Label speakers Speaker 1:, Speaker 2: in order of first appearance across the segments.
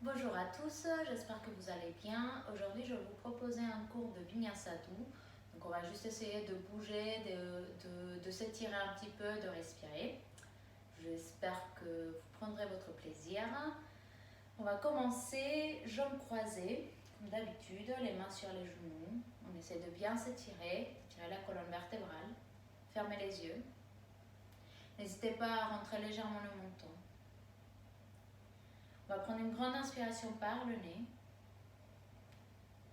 Speaker 1: Bonjour à tous, j'espère que vous allez bien. Aujourd'hui, je vais vous proposer un cours de Vinyasa. Donc, on va juste essayer de bouger, de s'étirer un petit peu, de respirer. J'espère que vous prendrez votre plaisir. On va commencer jambes croisées, comme d'habitude, les mains sur les genoux. On essaie de bien s'étirer, étirer la colonne vertébrale. Fermez les yeux. N'hésitez pas à rentrer légèrement le menton. On va prendre une grande inspiration par le nez.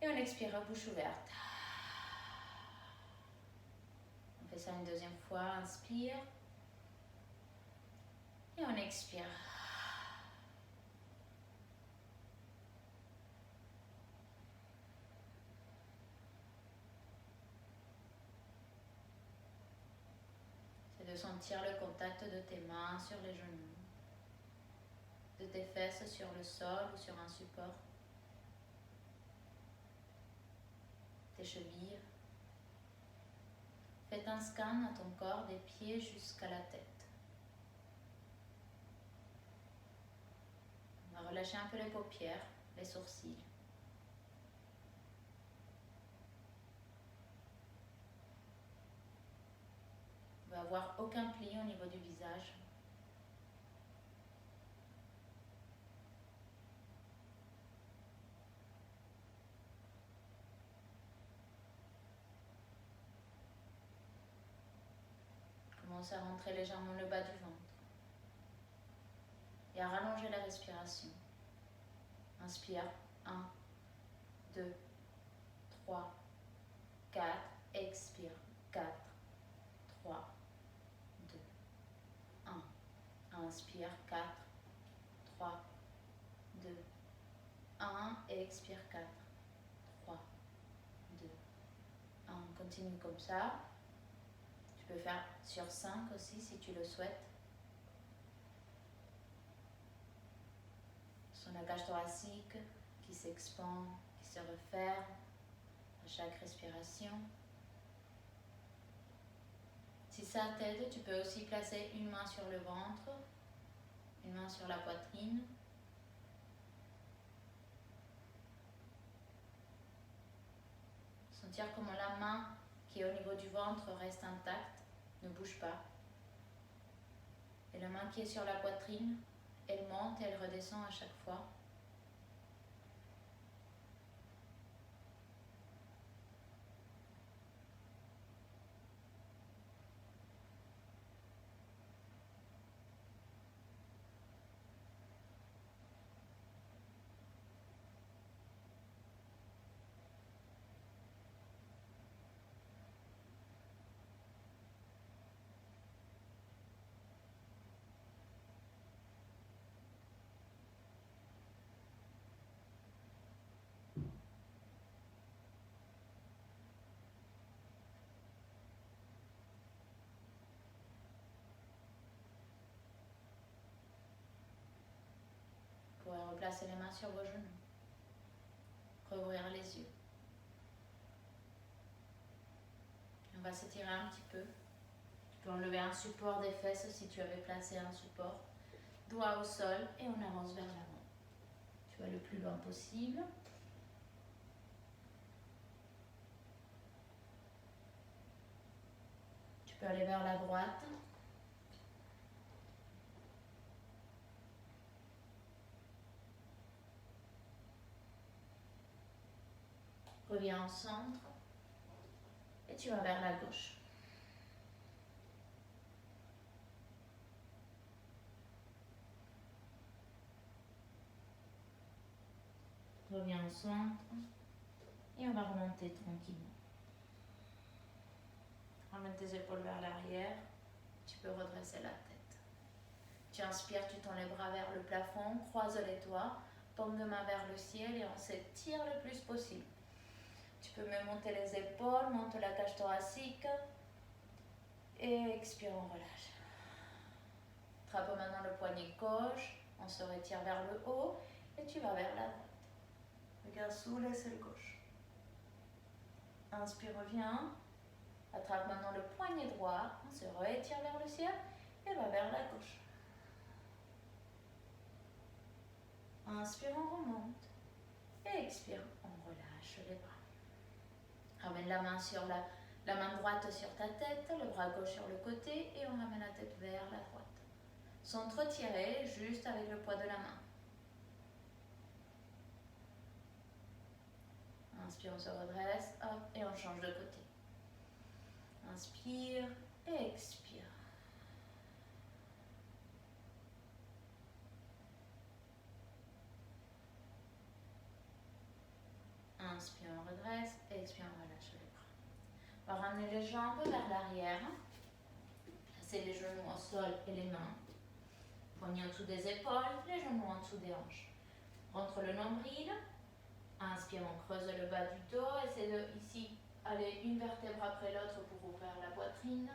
Speaker 1: Et on expire à bouche ouverte. On fait ça une deuxième fois. Inspire. Et on expire. C'est de sentir le contact de tes mains sur les genoux, de tes fesses sur le sol ou sur un support, tes chevilles. Faites un scan à ton corps des pieds jusqu'à la tête. On va relâcher un peu les paupières, les sourcils. On va avoir aucun pli au niveau du visage. Commencez à rentrer légèrement le bas du ventre et à rallonger la respiration. Inspire, 1, 2, 3, 4, expire, 4, 3, 2, 1. Inspire, 4, 3, 2, 1. Et expire, 4, 3, 2, 1. On continue comme ça. Tu peux faire sur 5 aussi si tu le souhaites. Son la cage thoracique qui s'expand, qui se referme à chaque respiration. Si ça t'aide, tu peux aussi placer une main sur le ventre, une main sur la poitrine. Sentir comment la main qui est au niveau du ventre reste intacte, ne bouge pas. Et la main qui est sur la poitrine, elle monte et elle redescend à chaque fois. Vous pourrez replacer les mains sur vos genoux. Rouvrir les yeux. On va s'étirer un petit peu. Tu peux enlever un support des fesses si tu avais placé un support. Doigt au sol et on avance vers l'avant. Tu vas le plus loin possible. Tu peux aller vers la droite. Reviens au centre. Et tu vas vers la gauche. Reviens au centre. Et on va remonter tranquillement. Ramène tes épaules vers l'arrière. Tu peux redresser la tête. Tu inspires, tu tends les bras vers le plafond, croise les doigts, paume de main vers le ciel et on s'étire le plus possible. Tu peux même monter les épaules, monte la cage thoracique et expire, on relâche. Attrape maintenant le poignet gauche, on se retire vers le haut et tu vas vers la droite. Regarde sous l'aisselle gauche. Inspire, reviens. Attrape maintenant le poignet droit, on se retire vers le ciel et va vers la gauche. Inspire, on remonte. Et expire, on relâche les bras. Ramène la main sur la main droite sur ta tête, le bras gauche sur le côté et on ramène la tête vers la droite. Sans trop tirer, juste avec le poids de la main. Inspire, on se redresse, hop, et on change de côté. Inspire et expire. Inspire, on redresse, expire, on relâche les bras. On va ramener les jambes vers l'arrière. Placer les genoux au sol et les mains. Poignets en dessous des épaules, les genoux en dessous des hanches. Rentre le nombril. Inspire, on creuse le bas du dos. Essayez de ici aller une vertèbre après l'autre pour ouvrir la poitrine.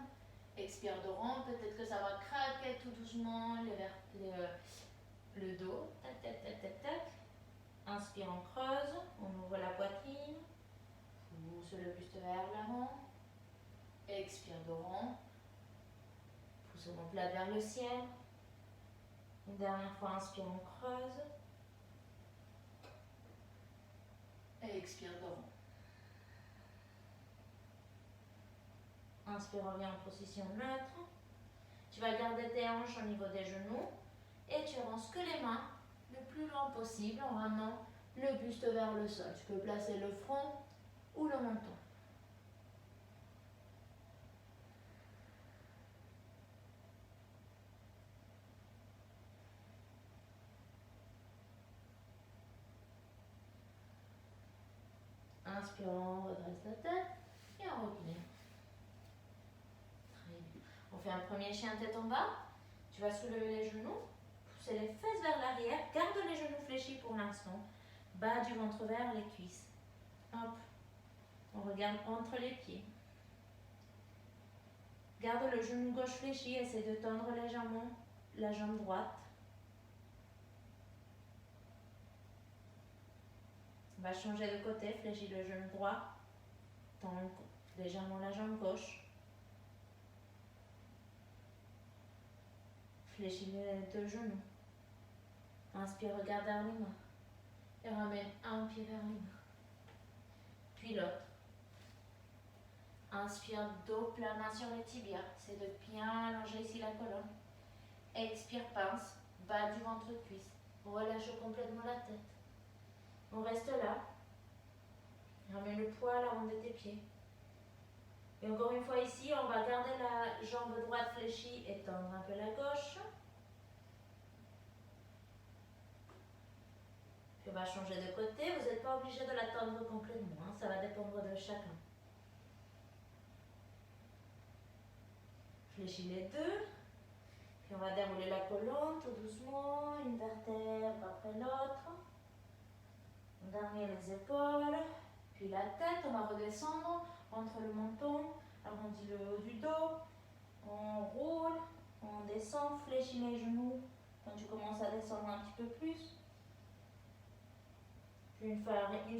Speaker 1: Expire de rond. Peut-être que ça va craquer tout doucement le dos. Tac, tac, tac, tac, tac. Inspire, on creuse. On ouvre la poitrine. Pousse le buste vers l'avant. Expire de rond. Pousse mon plat vers le ciel. Une dernière fois, inspire, on creuse. Et expire de rond. Inspire, reviens en position neutre. Tu vas garder tes hanches au niveau des genoux. Et tu avances que les mains le plus loin possible en ramenant le buste vers le sol. Tu peux placer le front ou le menton. Inspire, on redresse la tête et on replie. Très bien. On fait un premier chien tête en bas. Tu vas soulever les genoux, pousser les fesses vers l'arrière. Garde les genoux fléchis pour l'instant. Bas du ventre vers les cuisses. Hop. On regarde entre les pieds. Garde le genou gauche fléchi. Essaie de tendre légèrement la jambe droite. On va changer de côté. Fléchis le genou droit. Tends légèrement la jambe gauche. Fléchis les deux genoux. Inspire, regarde vers les mains. Et ramène un pied vers les mains. Puis l'autre. Inspire, dos plat, main sur les tibias. C'est de bien allonger ici la colonne. Expire, pince, bas du ventre, cuisse. Relâche complètement la tête. On reste là. Ramène le poids à la ronde de tes pieds. Et encore une fois ici, on va garder la jambe droite fléchie et tendre un peu la gauche. Puis on va changer de côté. Vous n'êtes pas obligé de la tendre complètement. Hein. Ça va dépendre de chacun. Fléchis les deux. Puis on va dérouler la colonne tout doucement, une vertèbre après l'autre. On dernier les épaules, puis la tête. On va redescendre entre le menton, arrondit le haut du dos. On roule, on descend, fléchis les genoux quand tu commences à descendre un petit peu plus. Puis une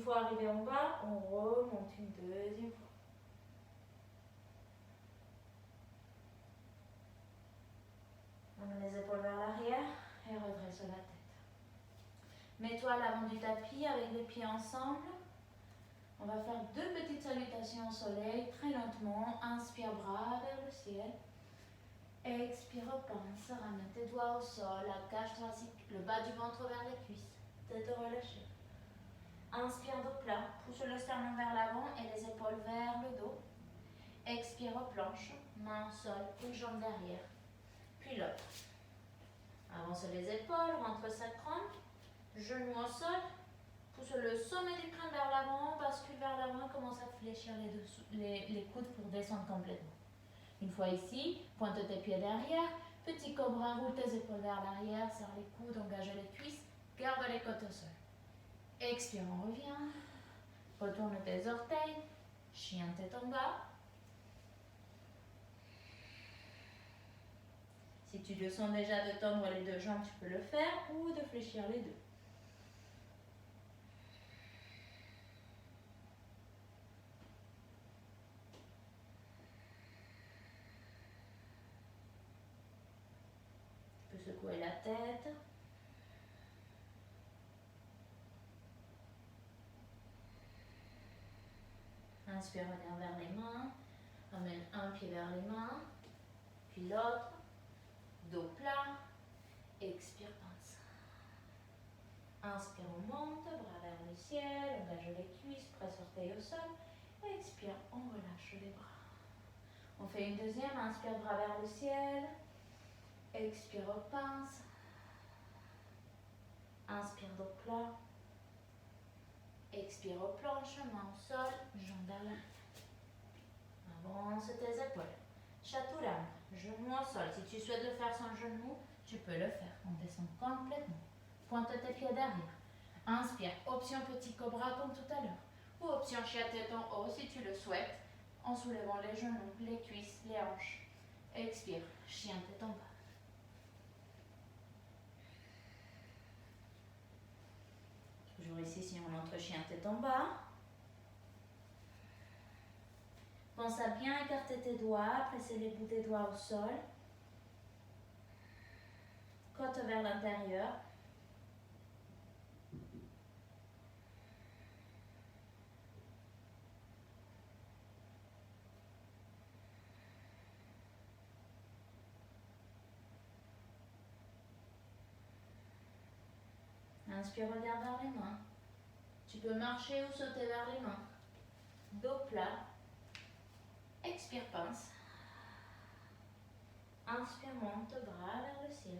Speaker 1: fois arrivé en bas, on remonte une deuxième fois. On met les épaules vers l'arrière et redresse la tête. Mets-toi à l'avant du tapis avec les pieds ensemble. On va faire deux petites salutations au soleil, très lentement. Inspire, bras vers le ciel. Expire, pince, ramène tes doigts au sol, la cage thoracique, le bas du ventre vers les cuisses. Tête relâchée. Inspire, dos plat. Pousse le sternum vers l'avant et les épaules vers le dos. Expire, planche, main au sol, une jambe derrière. Puis l'autre. Avance les épaules, rentre sacrum, genou au sol, pousse le sommet du crâne vers l'avant, bascule vers l'avant, commence à fléchir les coudes pour descendre complètement. Une fois ici, pointe tes pieds derrière, petit cobra, roule tes épaules vers l'arrière, serre les coudes, engage les cuisses, garde les côtes au sol. Expire, on revient, retourne tes orteils, chien tête en bas. Si tu le sens déjà de tendre les deux jambes, tu peux le faire ou de fléchir les deux. Tu peux secouer la tête. Inspire, regarde vers les mains. Ramène un pied vers les mains, puis l'autre. Dos plat. Expire, pince. Inspire, on monte, bras vers le ciel, engage les cuisses, presse orteil au sol. Expire, on relâche les bras. On fait une deuxième, inspire, bras vers le ciel. Expire, pince. Inspire, dos plat. Expire au planche, main au sol, jambes vers l'arrière. Avance tes épaules. Chaturanga, genou au sol. Si tu souhaites le faire sans genou, tu peux le faire. On descend complètement. Pointe tes pieds derrière. Inspire, option petit cobra comme tout à l'heure. Ou option chien tête en haut si tu le souhaites, en soulevant les genoux, les cuisses, les hanches. Expire, chien tête en bas. Toujours ici si on entre chien tête en bas. Pense à bien écarter tes doigts, presser les bouts des doigts au sol. Côte vers l'intérieur. Inspire, regarde vers les mains. Tu peux marcher ou sauter vers les mains. Dos plat. Expire, pince. Inspire, monte, bras vers le ciel.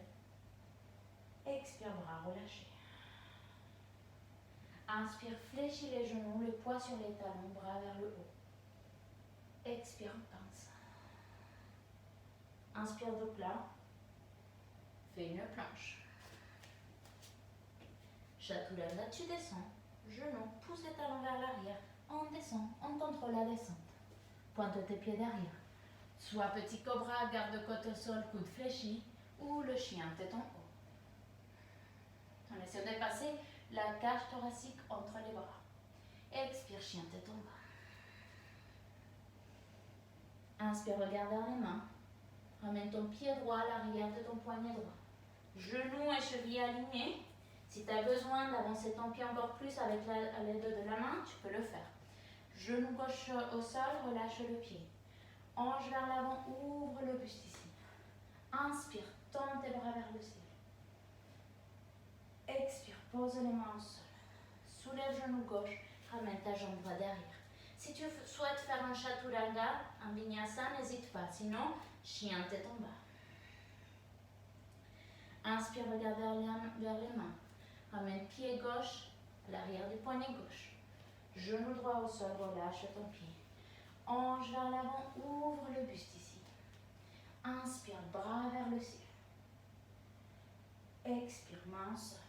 Speaker 1: Expire, bras relâchés. Inspire, fléchis les genoux, le poids sur les talons, bras vers le haut. Expire, pince. Inspire, dos plat. Fais une planche. Chaturanga, tu descends. Genoux, pousse les talons vers l'arrière. On descend, on contrôle la descente. Pointe tes pieds derrière. Soit petit cobra, garde-côte au sol, coude fléchi, ou le chien, tête en haut. On essaie de dépasser la cage thoracique entre les bras. Expire, chien, tête en bas. Inspire, regarde vers les mains. Ramène ton pied droit à l'arrière de ton poignet droit. Genoux et chevilles alignés. Si tu as besoin d'avancer ton pied encore plus avec à l'aide de la main, tu peux le faire. Genou gauche au sol, relâche le pied. Hanche vers l'avant, ouvre le buste ici. Inspire, tends tes bras vers le ciel. Expire, pose les mains au sol. Soulève genou gauche, ramène ta jambe droite derrière. Si tu souhaites faire un chaturanga, un vinyasa, n'hésite pas. Sinon, chien tête en bas. Inspire, regarde vers les mains. Ramène pied gauche à l'arrière du poignet gauche. Genou droit au sol, relâche ton pied. Hanche vers l'avant, ouvre le buste ici. Inspire, bras vers le ciel. Expire, main au sol.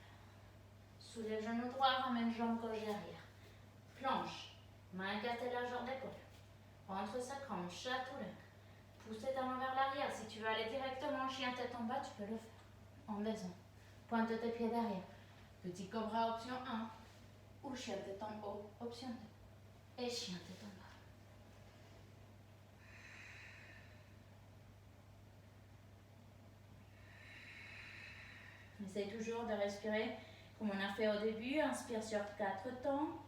Speaker 1: Soulève genou droit, ramène jambe gauche derrière. Planche, main écartée largeur d'épaule. Entre sacrum, chaturanga. Pousse tes talons vers l'arrière. Si tu veux aller directement chien tête en bas, tu peux le faire. En descend. Pointe tes pieds derrière. Petit cobra, option 1. Ou chien tête en haut, option 2. Et chien tête en bas. Essaye toujours de respirer comme on a fait au début. Inspire sur 4 temps.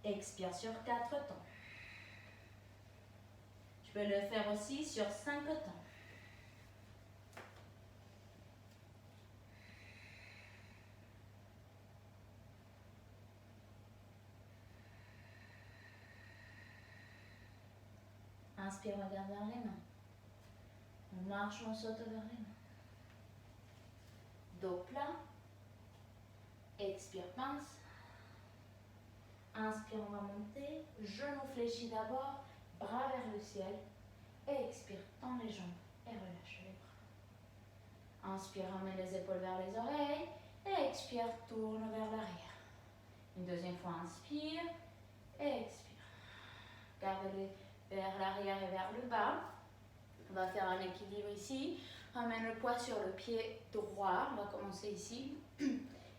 Speaker 1: Expire sur 4 temps. Tu peux le faire aussi sur 5 temps. Inspire, regarde vers les mains. On marche, on saute vers les mains. Dos plat. Expire, pince. Inspire, on va monter. Genoux fléchis d'abord. Bras vers le ciel. Et expire, tends les jambes et relâche les bras. Inspire, ramène les épaules vers les oreilles. Et expire, tourne vers l'arrière. Une deuxième fois, inspire. Et expire. Garde-les vers l'arrière et vers le bas. On va faire un équilibre ici. Ramène le poids sur le pied droit. On va commencer ici.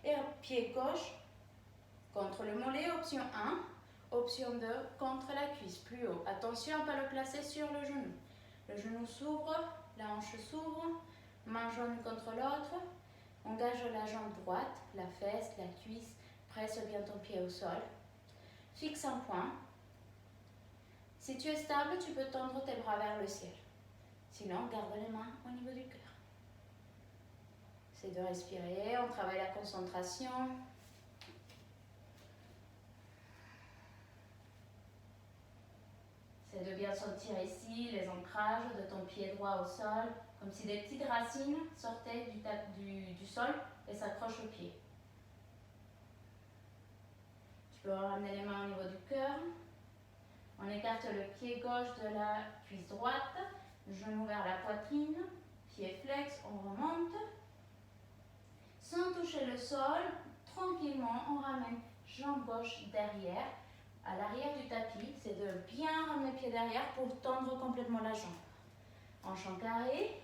Speaker 1: Et un pied gauche contre le mollet, option 1. Option 2, contre la cuisse, plus haut. Attention à ne pas le placer sur le genou. Le genou s'ouvre, la hanche s'ouvre, main jaune contre l'autre. Engage la jambe droite, la fesse, la cuisse. Presse bien ton pied au sol. Fixe un point. Si tu es stable, tu peux tendre tes bras vers le ciel. Sinon, garde les mains au niveau du cœur. C'est de respirer, on travaille la concentration. C'est de bien sentir ici les ancrages de ton pied droit au sol, comme si des petites racines sortaient du sol et s'accrochent au pied. Tu peux ramener les mains au niveau du cœur. On écarte le pied gauche de la cuisse droite, genou vers la poitrine, pied flex, on remonte. Sans toucher le sol, tranquillement, on ramène jambe gauche derrière, à l'arrière du tapis. C'est de bien ramener le pied derrière pour tendre complètement la jambe. Hanche en carré,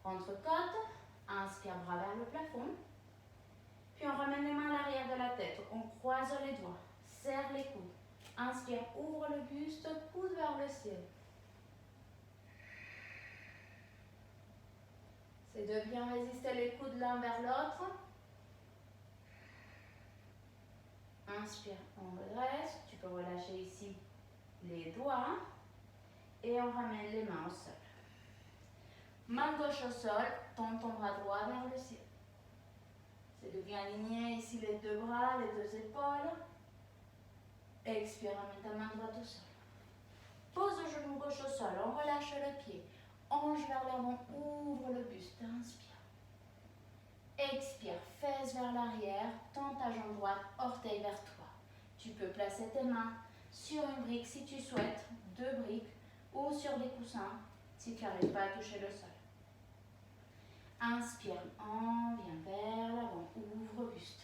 Speaker 1: entre-côte, inspire, bras vers le plafond. Puis on ramène les mains à l'arrière de la tête, on croise les doigts, serre les coudes. Inspire, ouvre le buste, coude vers le ciel. C'est de bien résister les coudes l'un vers l'autre. Inspire, on redresse. Tu peux relâcher ici les doigts. Et on ramène les mains au sol. Main gauche au sol, tends ton bras droit vers le ciel. C'est de bien aligner ici les deux bras, les deux épaules. Expire, ramène ta main droite au sol. Pose le genou gauche au sol, on relâche le pied. Hanche vers l'avant, ouvre le buste, inspire. Expire, fesses vers l'arrière, tends ta jambe droite, orteil vers toi. Tu peux placer tes mains sur une brique si tu souhaites, 2 briques, ou sur des coussins si tu n'arrives pas à toucher le sol. Inspire, on vient vers l'avant, ouvre buste.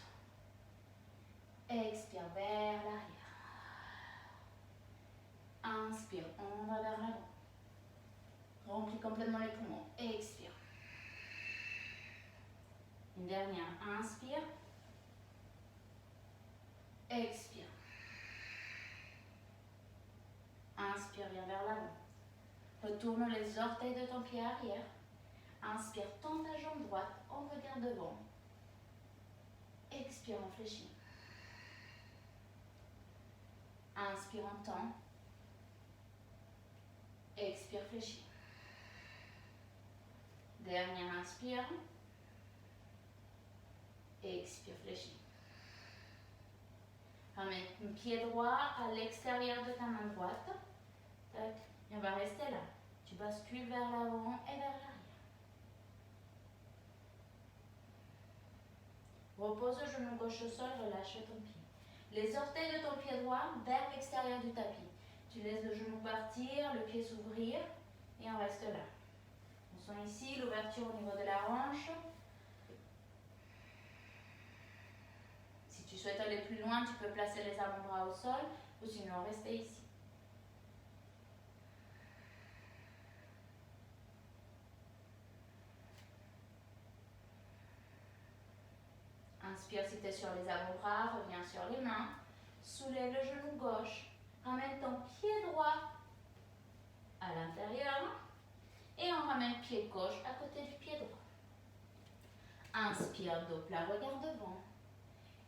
Speaker 1: Expire vers l'arrière. Inspire, on va vers l'avant. Remplis complètement les poumons. Expire. Une dernière. Inspire. Expire. Inspire, viens vers l'avant. Retourne les orteils de ton pied arrière. Inspire, tends ta jambe droite, on regarde devant. Expire, on fléchit. Inspire, on tend. Expire, fléchis. Dernière inspire. Expire, fléchis. Ramène le pied droit à l'extérieur de ta main droite. Tac. Et on va rester là. Tu bascules vers l'avant et vers l'arrière. Repose le genou gauche au sol, relâche ton pied. Les orteils de ton pied droit vers l'extérieur du tapis. Tu laisses le genou partir, le pied s'ouvrir et on reste là. On sent ici l'ouverture au niveau de la hanche. Si tu souhaites aller plus loin, tu peux placer les avant-bras au sol ou sinon rester ici. Inspire si tu es sur les avant-bras, reviens sur les mains. Soulève le genou gauche. Ramène ton pied droit à l'intérieur. Et on ramène pied gauche à côté du pied droit. Inspire, dos plat, regarde devant.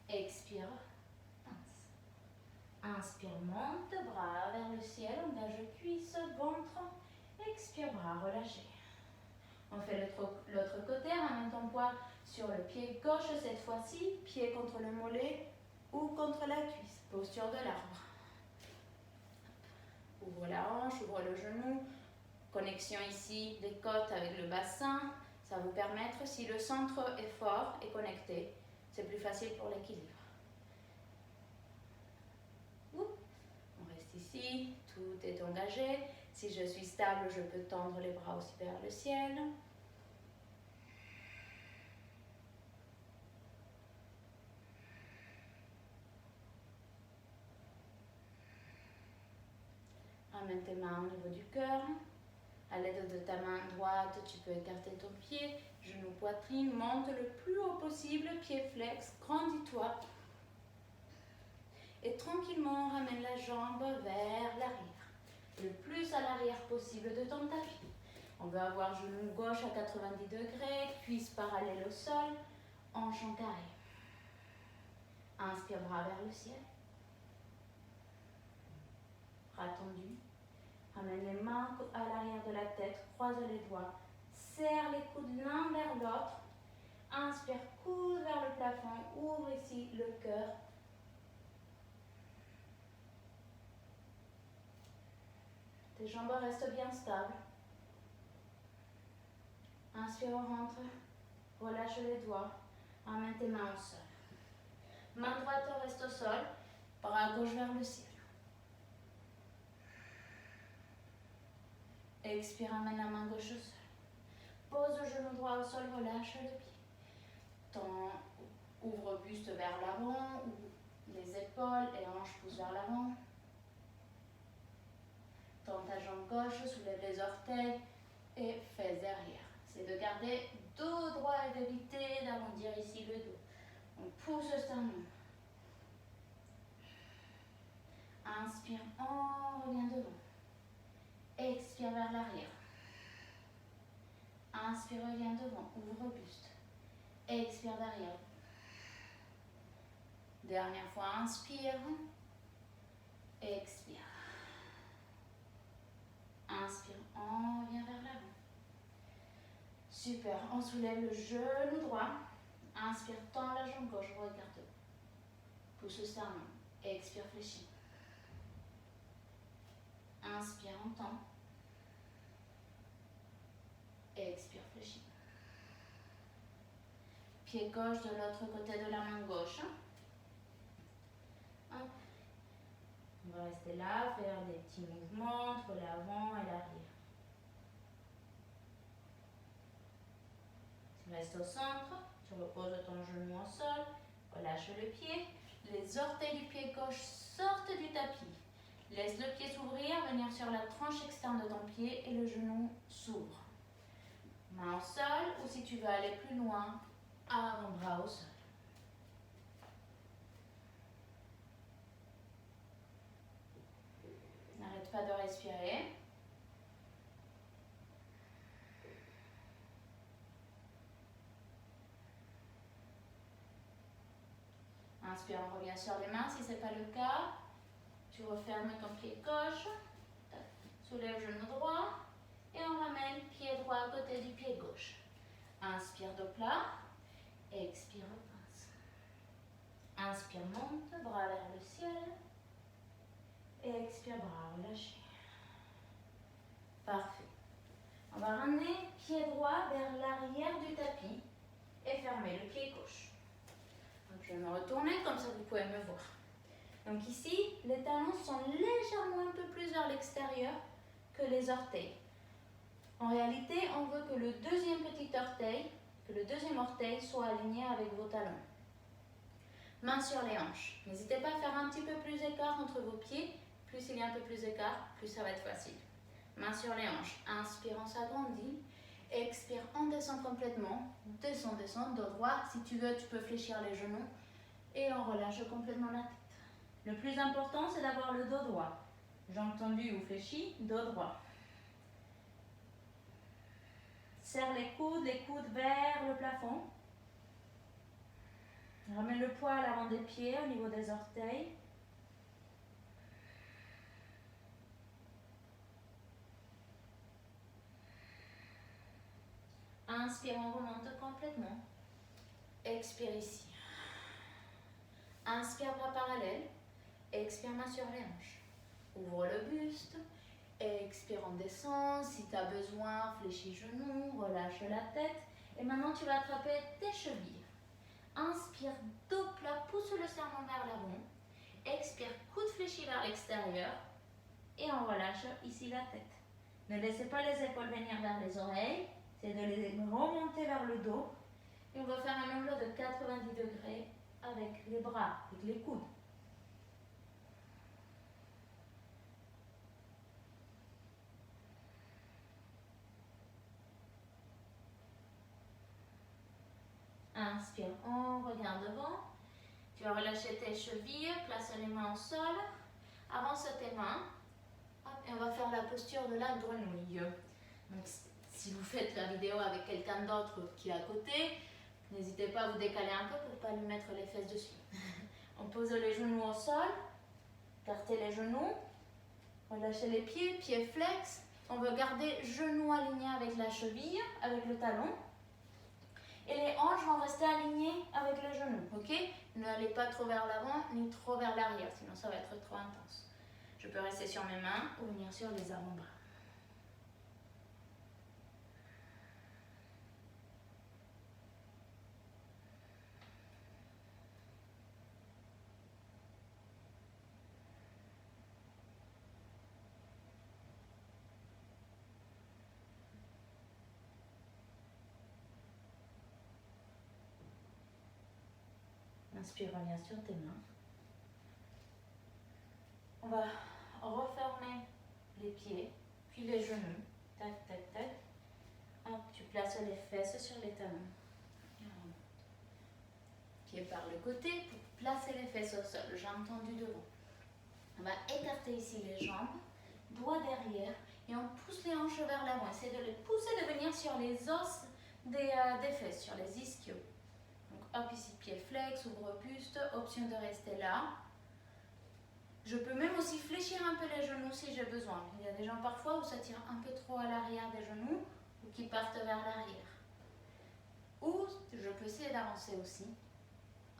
Speaker 1: Expire, pince. Inspire, monte bras vers le ciel, engage cuisse, ventre. Expire, bras relâchés. On fait l'autre côté, ramène ton poids sur le pied gauche cette fois-ci, pied contre le mollet ou contre la cuisse, posture de l'arbre. Ouvre la hanche, ouvre le genou, connexion ici des côtes avec le bassin, ça va vous permettre, si le centre est fort et connecté, c'est plus facile pour l'équilibre. On reste ici, tout est engagé. Si je suis stable, je peux tendre les bras aussi vers le ciel. Ramène tes mains au niveau du cœur. À l'aide de ta main droite, tu peux écarter ton pied, genou, poitrine, monte le plus haut possible, pied flex, grandis-toi. Et tranquillement, ramène la jambe vers l'arrière, le plus à l'arrière possible de ton tapis. On veut avoir genou gauche à 90 degrés, cuisse parallèle au sol, hanche en carré. Inspire, bras vers le ciel. Bras tendus.
Speaker 2: main à l'arrière de la tête, croise les doigts. Serre les coudes l'un vers l'autre. Inspire, coude vers le plafond. Ouvre ici le cœur. Tes jambes restent bien stables. Inspire au ventre. Relâche les doigts. Amène tes mains au sol. Main droite reste au sol. Bras gauche vers le ciel. Expire, amène la main gauche au sol. Pose le genou droit au sol, relâche le pied. Ouvre buste vers l'avant, les épaules et hanches poussent vers l'avant. Tends ta jambe gauche, soulève les orteils et fesses derrière. C'est de garder dos droit et d'éviter d'arrondir ici le dos. On pousse le sternum. Inspire, on revient devant. Expire vers l'arrière. Inspire, reviens devant, ouvre buste. Expire derrière. Dernière fois, inspire. Expire. Inspire, on revient vers l'avant. Super, on soulève le genou droit. Inspire, tends la jambe gauche, regarde. Pousse le sternum. Expire, fléchis. Inspire, on tend. Expire, fléchis. Pied gauche de l'autre côté de la main gauche. Hop. On va rester là, faire des petits mouvements entre l'avant et l'arrière. Tu restes au centre, tu reposes ton genou au sol, relâche le pied. Les orteils du pied gauche sortent du tapis. Laisse le pied s'ouvrir, venir sur la tranche externe de ton pied et le genou s'ouvre. Main au sol ou si tu veux aller plus loin, avant-bras au sol. N'arrête pas de respirer. Inspire, on revient sur les mains. Si ce n'est pas le cas, tu refermes ton pied gauche, soulève le genou droit et on ramène pied droit à côté du pied gauche. Inspire, dos plat. Expire, pince. Inspire, monte, bras vers le ciel. Et expire, bras relâchés. Parfait. On va ramener pied droit vers l'arrière du tapis et fermer le pied gauche. Donc, je vais me retourner, comme ça vous pouvez me voir. Donc ici, les talons sont légèrement un peu plus vers l'extérieur que les orteils. En réalité, on veut que le deuxième orteil soit aligné avec vos talons. Mains sur les hanches. N'hésitez pas à faire un petit peu plus d'écart entre vos pieds. Plus il y a un peu plus d'écart, plus ça va être facile. Mains sur les hanches. Inspire, on s'agrandit. Expire, on descend complètement. Descend, dos droit. Si tu veux, tu peux fléchir les genoux. Et on relâche complètement la tête. Le plus important, c'est d'avoir le dos droit. Jambes tendues ou fléchies, dos droit. Serre les coudes vers le plafond. Ramène le poids à l'avant des pieds, au niveau des orteils. Inspire, on remonte complètement. Expire ici. Inspire, bras parallèles. Expire, main sur les hanches. Ouvre le buste. Expire, on descend. Si tu as besoin, fléchis genoux, relâche la tête. Et maintenant, tu vas attraper tes chevilles. Inspire, dos plat, pousse le sternum vers l'avant. Expire, coude fléchi vers l'extérieur. Et on relâche ici la tête. Ne laissez pas les épaules venir vers les oreilles. C'est de les remonter vers le dos. Et on va faire un angle de 90 degrés avec les bras, avec les coudes. Inspire, on regarde devant. Tu vas relâcher tes chevilles, place les mains au sol. Avance tes mains. Et on va faire la posture de la grenouille. Donc, si vous faites la vidéo avec quelqu'un d'autre qui est à côté, n'hésitez pas à vous décaler un peu pour ne pas lui mettre les fesses dessus. On pose les genoux au sol, écartez les genoux, relâchez les pieds, pieds flex. On veut garder genoux alignés avec la cheville, avec le talon. Et les hanches vont rester alignées avec les genoux, ok? N'allez pas trop vers l'avant ni trop vers l'arrière, sinon ça va être trop intense. Je peux rester sur mes mains ou venir sur les avant-bras. Inspire, reviens sur tes mains. On va refermer les pieds, puis les genoux. Tac, tac, tac. Hop, tu places les fesses sur les talons. Pieds par le côté pour placer les fesses au sol, jambes tendues devant. On va écarter ici les jambes, doigts derrière, et on pousse les hanches vers l'avant. Essayez de les pousser, de venir sur les os des fesses, sur les ischios. Donc hop, ici, pied flex, ouvre buste, option de rester là. Je peux même aussi fléchir un peu les genoux si j'ai besoin. Il y a des gens parfois où ça tire un peu trop à l'arrière des genoux ou qui partent vers l'arrière. Ou je peux essayer d'avancer aussi,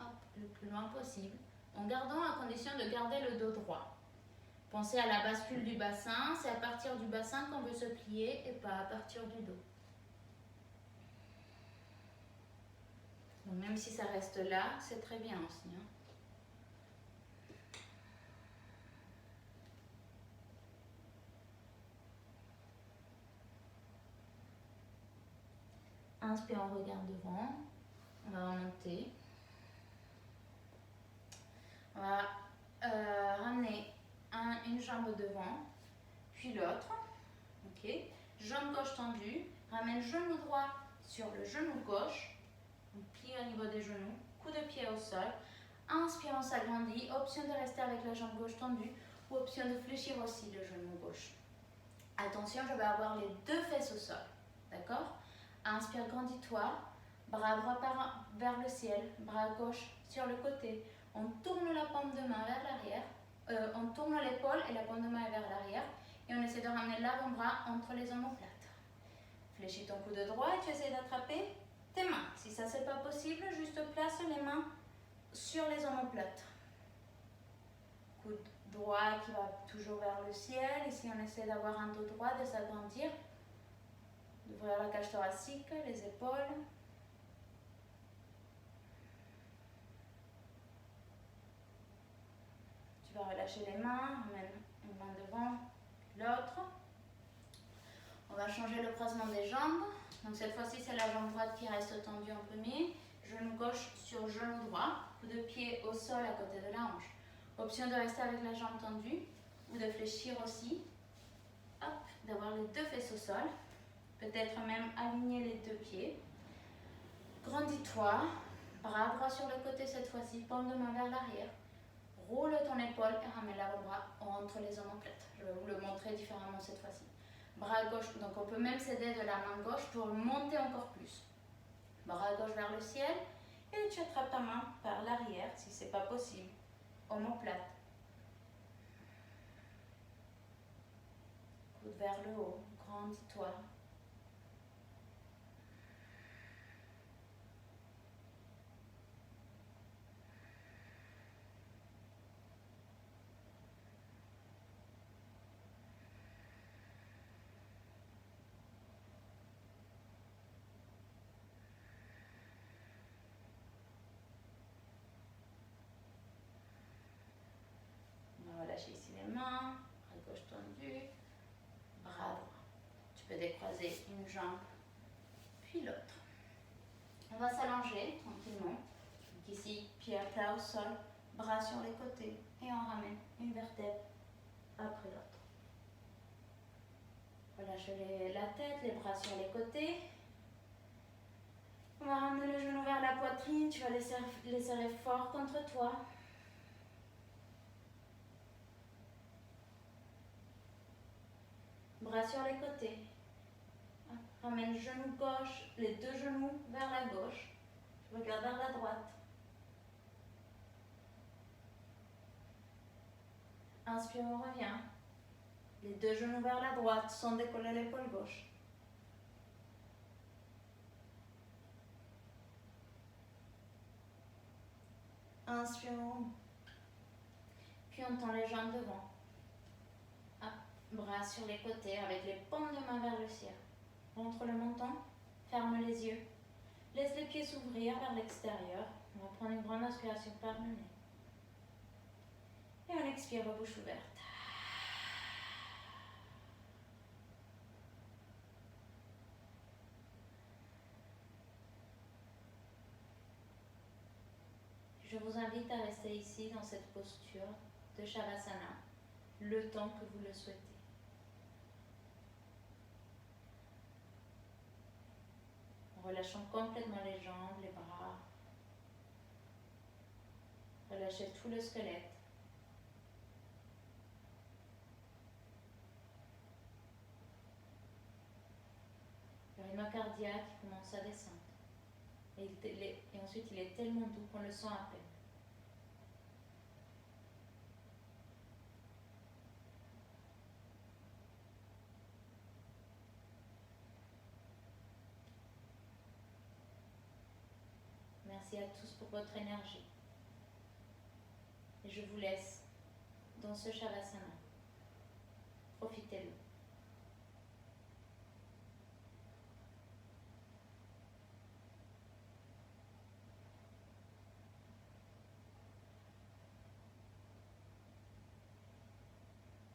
Speaker 2: hop, le plus loin possible, en gardant à condition de garder le dos droit. Pensez à la bascule du bassin, c'est à partir du bassin qu'on veut se plier et pas à partir du dos. Donc même si ça reste là, c'est très bien aussi, hein. Inspire, on regarde devant. On va remonter. On va ramener une jambe devant, puis l'autre. Ok. Jambe gauche tendue. Ramène genou droit sur le genou gauche. On plie au niveau des genoux. Coup de pied au sol. Inspire, on s'agrandit. Option de rester avec la jambe gauche tendue ou option de fléchir aussi le genou gauche. Attention, je vais avoir les deux fesses au sol. D'accord? Inspire, grandis-toi, bras droit vers le ciel, bras gauche sur le côté. On tourne la paume de main vers l'arrière, on tourne l'épaule et la paume de main vers l'arrière et on essaie de ramener l'avant-bras entre les omoplates. Fléchis ton coude droit et tu essaies d'attraper tes mains. Si ça c'est pas possible, juste place les mains sur les omoplates. Coude droit qui va toujours vers le ciel. Ici on essaie d'avoir un dos droit, de s'agrandir. D'ouvrir la cage thoracique, les épaules. Tu vas relâcher les mains, ramène une main devant, l'autre. On va changer le croisement des jambes. Donc cette fois-ci, c'est la jambe droite qui reste tendue en premier. Genou gauche sur genou droit. Coup de pied au sol à côté de la hanche. Option de rester avec la jambe tendue ou de fléchir aussi. Hop, d'avoir les deux fesses au sol. Peut-être même aligner les deux pieds. Grandis-toi. Bras droit sur le côté cette fois-ci. Paume de main vers l'arrière. Roule ton épaule et ramène l'avant-bras entre les omoplates. Je vais vous le montrer différemment cette fois-ci. Bras gauche, donc on peut même s'aider de la main gauche pour monter encore plus. Bras gauche vers le ciel et tu attrapes ta main par l'arrière si c'est pas possible. Omoplate. Coude vers le haut. Grandis-toi. Relâchez ici les mains, bras gauche tendu, bras droit. Tu peux décroiser une jambe, puis l'autre. On va s'allonger tranquillement. Donc ici, pied à plat au sol, bras sur les côtés et on ramène une vertèbre après l'autre. Relâchez la tête, les bras sur les côtés. On va ramener le genou vers la poitrine, tu vas les serrer fort contre toi. Bras sur les côtés. Ramène genou gauche, les deux genoux vers la gauche. Regarde vers la droite. Inspire, on revient. Les deux genoux vers la droite sans décoller l'épaule gauche. Inspirons. Puis on tend les jambes devant. Bras sur les côtés avec les paumes de main vers le ciel. Rentre le menton, ferme les yeux. Laisse les pieds s'ouvrir vers l'extérieur. On va prendre une grande inspiration par le nez. Et on expire bouche ouverte. Je vous invite à rester ici dans cette posture de Shavasana le temps que vous le souhaitez. En relâchant complètement les jambes, les bras. Relâchez tout le squelette. Le rythme cardiaque commence à descendre. Et ensuite, il est tellement doux qu'on le sent à peine. Merci à tous pour votre énergie. Et je vous laisse dans ce Shavasana. Profitez-le.